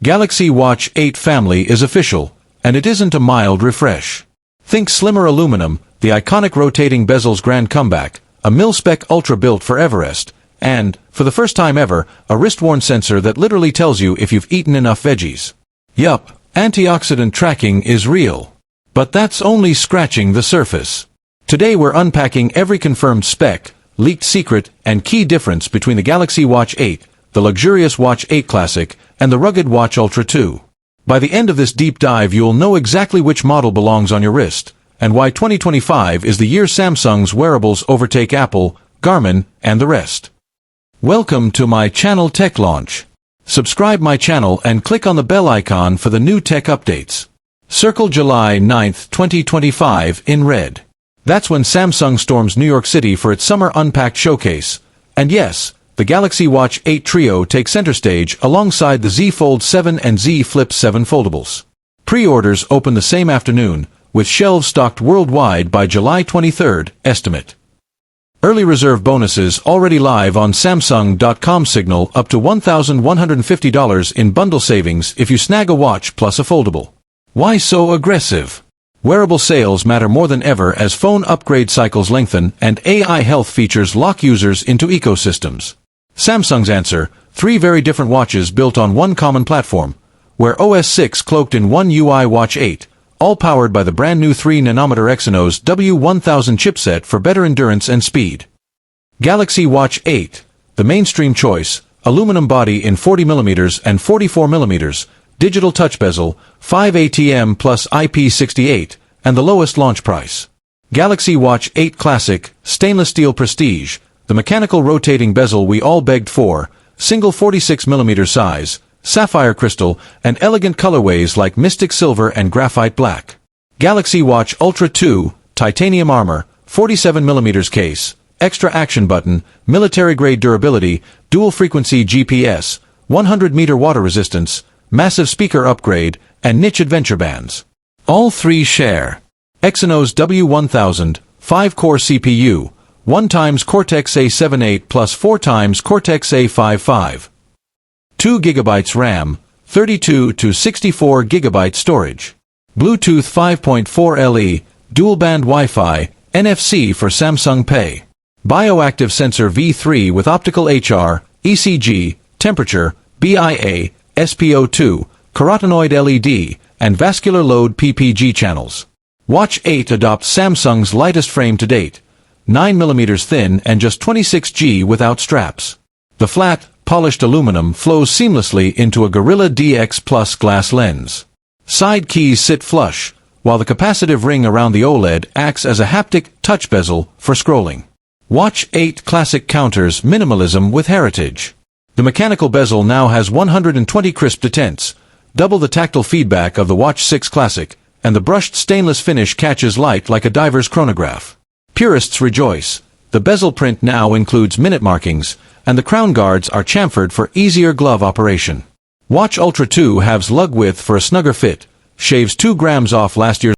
Galaxy Watch 8 family is official, and it isn't a mild refresh. Think slimmer aluminum, the iconic rotating bezel's grand comeback, a mil-spec Ultra built for Everest, and, for the first time ever, a wrist-worn sensor that literally tells you if you've eaten enough veggies. Yup, antioxidant tracking is real. But that's only scratching the surface. Today we're unpacking every confirmed spec, leaked secret, and key difference between the Galaxy Watch 8, the luxurious Watch 8 Classic, and the rugged Watch Ultra 2. By the end of this deep dive you'll know exactly which model belongs on your wrist, and why 2025 is the year Samsung's wearables overtake Apple, Garmin, and the rest. Welcome to my channel Tech Launch. Subscribe my channel and click on the bell icon for the new tech updates. Circle July 9, 2025 in red. That's when Samsung storms New York City for its Summer Unpacked showcase. And yes, the Galaxy Watch 8 Trio takes center stage alongside the Z Fold 7 and Z Flip 7 foldables. Pre-orders open the same afternoon, with shelves stocked worldwide by July 23, estimate. Early reserve bonuses already live on Samsung.com signal up to $1,150 in bundle savings if you snag a watch plus a foldable. Why so aggressive? Wearable sales matter more than ever as phone upgrade cycles lengthen and AI health features lock users into ecosystems. Samsung's answer, 3 very different watches built on one common platform, Wear OS 6 cloaked in one UI Watch 8, all powered by the brand new 3nm Exynos W1000 chipset for better endurance and speed. Galaxy Watch 8, the mainstream choice, aluminum body in 40mm and 44mm, digital touch bezel, 5 ATM plus IP68, and the lowest launch price. Galaxy Watch 8 Classic, stainless steel prestige, the mechanical rotating bezel we all begged for, single 46mm size, sapphire crystal, and elegant colorways like mystic silver and graphite black. Galaxy Watch Ultra 2, titanium armor, 47mm case, extra action button, military-grade durability, dual-frequency GPS, 100-meter water resistance, massive speaker upgrade, and niche adventure bands. All 3 share Exynos W1000, 5-core CPU, 1x Cortex-A78 plus 4x Cortex-A55. 2 GB RAM, 32 to 64 GB storage. Bluetooth 5.4 LE, dual-band Wi-Fi, NFC for Samsung Pay. Bioactive sensor V3 with optical HR, ECG, temperature, BIA, SpO2, carotenoid LED, and vascular load PPG channels. Watch 8 adopts Samsung's lightest frame to date, 9mm thin and just 26G without straps. The flat, polished aluminum flows seamlessly into a Gorilla DX Plus glass lens. Side keys sit flush, while the capacitive ring around the OLED acts as a haptic touch bezel for scrolling. Watch 8 Classic counters minimalism with heritage. The mechanical bezel now has 120 crisp detents, double the tactile feedback of the Watch 6 Classic, and the brushed stainless finish catches light like a diver's chronograph. Purists rejoice. The bezel print now includes minute markings, and the crown guards are chamfered for easier glove operation. Watch Ultra 2 halves lug width for a snugger fit, shaves 2 grams off last year's